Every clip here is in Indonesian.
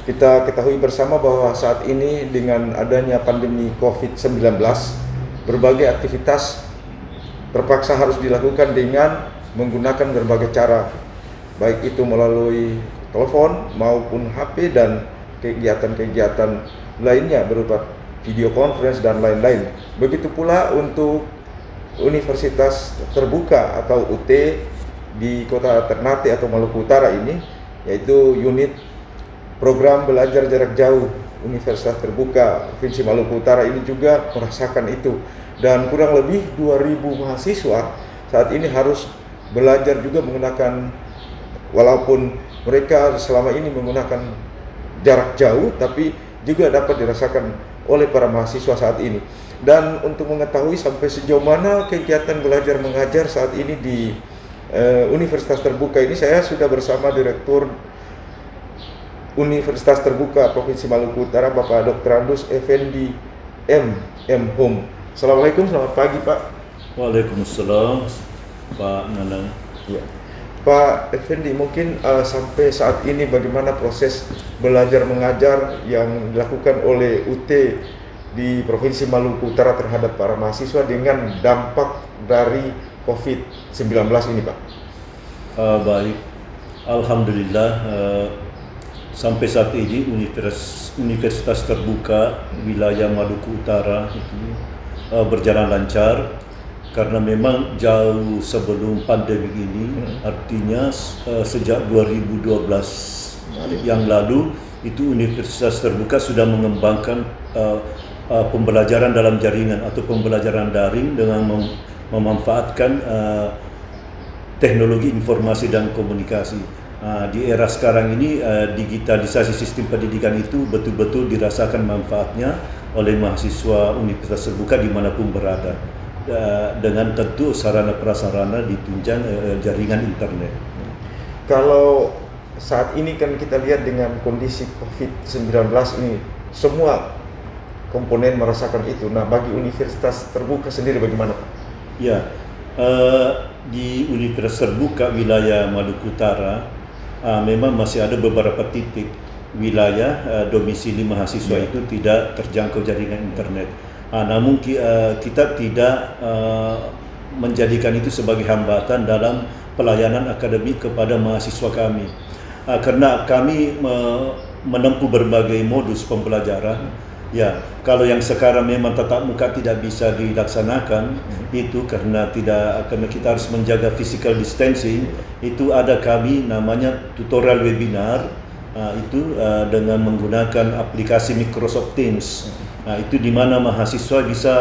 Kita ketahui bersama bahwa saat ini dengan adanya pandemi COVID-19, berbagai aktivitas terpaksa harus dilakukan dengan menggunakan berbagai cara, baik itu melalui telepon maupun HP dan kegiatan-kegiatan lainnya berupa video conference dan lain-lain. Begitu pula untuk Universitas Terbuka atau UT di Kota Ternate atau Maluku Utara ini, yaitu unit program belajar jarak jauh Universitas Terbuka Provinsi Maluku Utara ini juga merasakan itu, dan kurang lebih 2.000 mahasiswa saat ini harus belajar juga menggunakan, walaupun mereka selama ini menggunakan jarak jauh, tapi juga dapat dirasakan oleh para mahasiswa saat ini. Dan untuk mengetahui sampai sejauh mana kegiatan belajar mengajar saat ini di Universitas Terbuka ini, saya sudah bersama Direktur Universitas Terbuka Provinsi Maluku Utara, Bapak Dr. Andus Effendi M. Hum. Assalamualaikum, selamat pagi Pak. Waalaikumsalam, Pak Nanang. Ya. Pak Effendi, mungkin sampai saat ini bagaimana proses belajar mengajar yang dilakukan oleh UT di Provinsi Maluku Utara terhadap para mahasiswa dengan dampak dari COVID-19 ini, Pak? Baik, Alhamdulillah. Sampai saat ini Universitas Terbuka wilayah Maluku Utara itu berjalan lancar, karena memang jauh sebelum pandemi ini, artinya sejak 2012 yang lalu itu Universitas Terbuka sudah mengembangkan pembelajaran dalam jaringan atau pembelajaran daring dengan memanfaatkan teknologi informasi dan komunikasi. Di era sekarang ini, digitalisasi sistem pendidikan itu betul-betul dirasakan manfaatnya oleh mahasiswa Universitas Terbuka dimanapun berada, dengan tentu sarana prasarana ditunjang jaringan internet. Kalau saat ini kan kita lihat dengan kondisi COVID-19 ini, semua komponen merasakan itu. Nah, bagi Universitas Terbuka sendiri bagaimana, Pak? Ya, di Universitas Terbuka wilayah Maluku Utara memang masih ada beberapa titik wilayah domisili mahasiswa itu tidak terjangkau jaringan internet. Namun kita tidak menjadikan itu sebagai hambatan dalam pelayanan akademik kepada mahasiswa kami, karena kami menempuh berbagai modus pembelajaran. Ya, kalau yang sekarang memang tatap muka tidak bisa dilaksanakan, itu karena kita harus menjaga physical distancing. Itu ada kami namanya tutorial webinar, itu dengan menggunakan aplikasi Microsoft Teams. Itu di mana mahasiswa bisa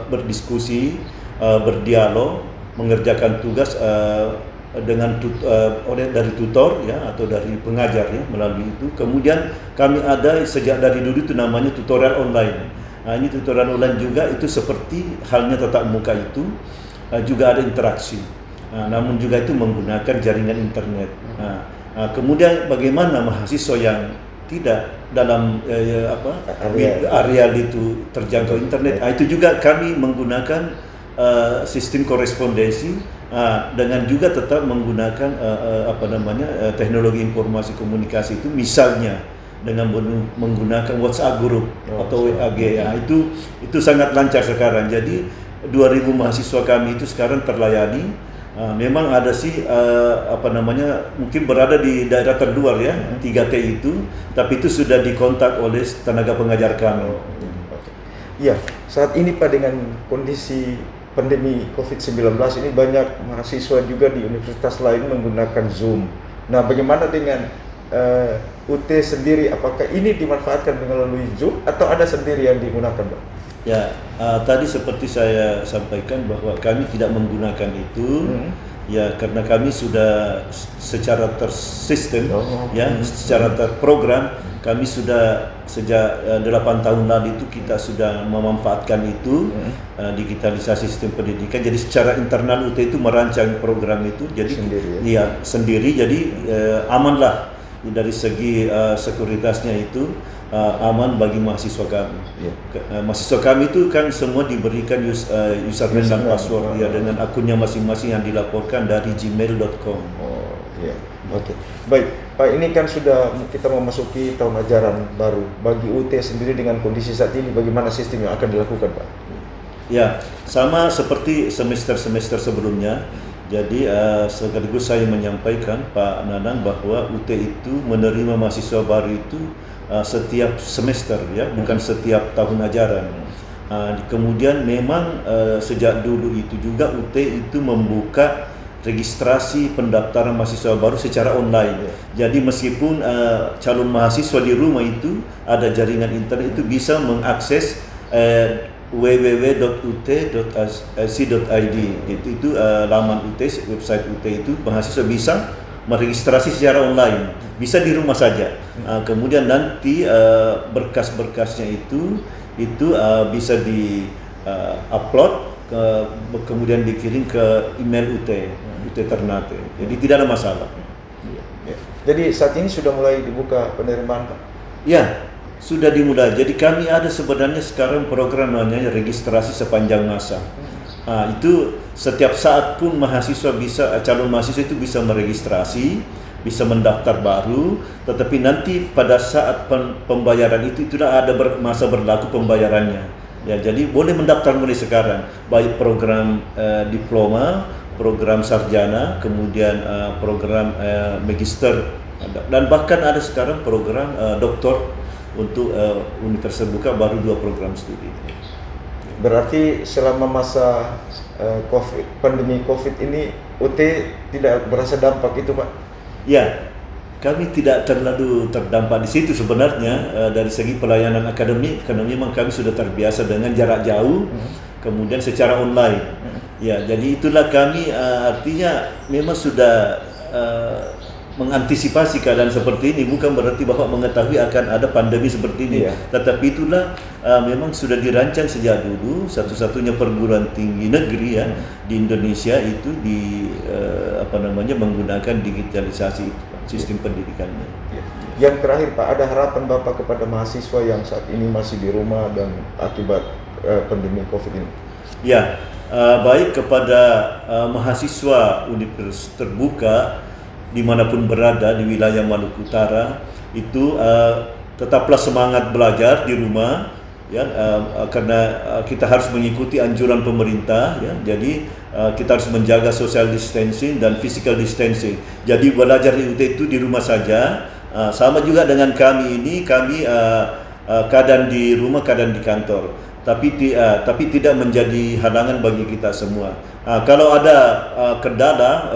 berdiskusi, berdialog, mengerjakan tugas dengan dari tutor ya, atau dari pengajar ya, melalui itu. Kemudian kami ada sejak dari dulu itu namanya tutorial online. Ini tutorial online juga itu seperti halnya tatap muka itu, juga ada interaksi. Namun juga itu menggunakan jaringan internet. Kemudian bagaimana mahasiswa yang tidak dalam area itu terjangkau internet, itu juga kami menggunakan sistem korespondensi, dengan juga tetap menggunakan teknologi informasi komunikasi itu, misalnya dengan menggunakan WhatsApp group atau WAG. Itu sangat lancar sekarang. Jadi 2.000 mahasiswa kami itu sekarang terlayani. Memang ada sih mungkin berada di daerah terluar ya, 3T itu, tapi itu sudah dikontak oleh tenaga pengajar kami. Iya, saat ini Pak, dengan kondisi pandemi COVID-19 ini banyak mahasiswa juga di universitas lain menggunakan Zoom. Nah, bagaimana dengan UT sendiri? Apakah ini dimanfaatkan melalui Zoom atau ada sendiri yang digunakan, Pak? Ya, tadi seperti saya sampaikan bahwa kami tidak menggunakan itu, ya karena kami sudah secara tersistem, secara terprogram. Kami sudah sejak 8 tahun lalu itu kita sudah memanfaatkan itu, digitalisasi sistem pendidikan. Jadi secara internal UT itu merancang program itu, jadi sendiri. Jadi amanlah dari segi sekuritasnya itu, aman bagi mahasiswa kami. Mahasiswa kami itu kan semua diberikan username dan password ya, dengan akunnya masing-masing yang dilaporkan dari gmail.com. Ya, oke. Baik, Pak, ini kan sudah kita memasuki tahun ajaran baru. Bagi UT sendiri dengan kondisi saat ini, bagaimana sistem yang akan dilakukan, Pak? Ya, sama seperti semester-semester sebelumnya. Jadi sekaligus saya menyampaikan Pak Nanang bahwa UT itu menerima mahasiswa baru itu setiap semester, ya, bukan setiap tahun ajaran. Kemudian memang sejak dulu itu juga UT itu membuka registrasi pendaftaran mahasiswa baru secara online. Jadi meskipun calon mahasiswa di rumah itu ada jaringan internet, itu bisa mengakses www.ut.ac.id. Itu laman UT, website UT itu mahasiswa bisa meregistrasi secara online, bisa di rumah saja. Kemudian nanti berkas-berkasnya itu bisa di upload, kemudian dikirim ke email UT Ternate. Jadi tidak ada masalah. Ya. Jadi saat ini sudah mulai dibuka penerimaan, Pak? Ya. Sudah dimulai. Jadi kami ada sebenarnya sekarang program namanya registrasi sepanjang masa. Itu setiap saat pun calon mahasiswa itu bisa meregistrasi, bisa mendaftar baru, tetapi nanti pada saat pembayaran itu tidak ada masa berlaku pembayarannya. Ya, jadi boleh mendaftar mulai sekarang, baik program diploma, program sarjana, kemudian program magister, dan bahkan ada sekarang program doktor untuk universitas terbuka, baru 2 program studi. Berarti selama masa pandemi COVID ini UT tidak berasa dampak itu, Pak? Ya, kami tidak terlalu terdampak di situ sebenarnya dari segi pelayanan akademik, karena memang kami sudah terbiasa dengan jarak jauh, kemudian secara online. Ya, jadi itulah kami artinya memang sudah mengantisipasi keadaan seperti ini, bukan berarti bahwa mengetahui akan ada pandemi seperti ini. Tetapi itulah memang sudah dirancang sejak dulu. Satu-satunya perguruan tinggi negeri ya di Indonesia itu menggunakan digitalisasi sistem pendidikannya. Yang terakhir, Pak, ada harapan Bapak kepada mahasiswa yang saat ini masih di rumah dan akibat pandemi COVID ini? Ya, baik kepada mahasiswa universitas terbuka dimanapun berada di wilayah Maluku Utara, itu tetaplah semangat belajar di rumah, ya, karena kita harus mengikuti anjuran pemerintah, ya. Jadi kita harus menjaga social distancing dan physical distancing. Jadi belajar di UT itu di rumah saja. Sama juga dengan kami ini, kadang di rumah, kadang di kantor. Tapi tidak menjadi halangan bagi kita semua. Kalau ada kendala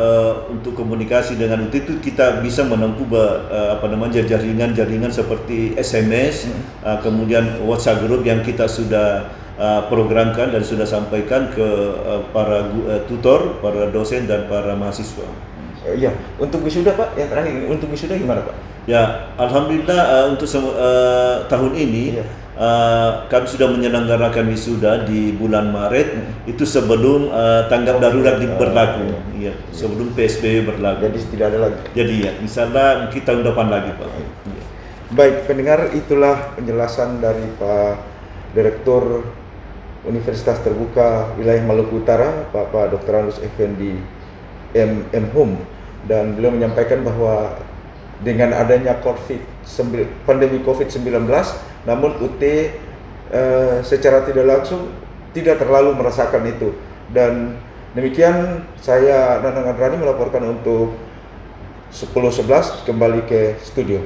untuk komunikasi dengan UT itu, kita bisa menempuh jaringan seperti SMS, kemudian WhatsApp group yang kita sudah programkan dan sudah sampaikan ke para tutor, para dosen dan para mahasiswa. Ya, untuk wisuda, Pak, yang terakhir, untuk wisuda gimana, Pak? Ya, alhamdulillah untuk tahun ini kami sudah menyelenggarakan wisuda di bulan Maret, itu sebelum tanggap darurat berlaku, ya, sebelum PSBB berlaku. Jadi tidak ada lagi. Jadi ya, misalnya kita tahun depan lagi, Pak. Baik, pendengar, itulah penjelasan dari Pak Direktur Universitas Terbuka Wilayah Maluku Utara, Bapak Dr. Anus Effendi M.Hum, dan beliau menyampaikan bahwa dengan adanya pandemi COVID-19, namun UT secara tidak langsung tidak terlalu merasakan itu. Dan demikian saya Nanang Adrani melaporkan untuk 10.11 kembali ke studio.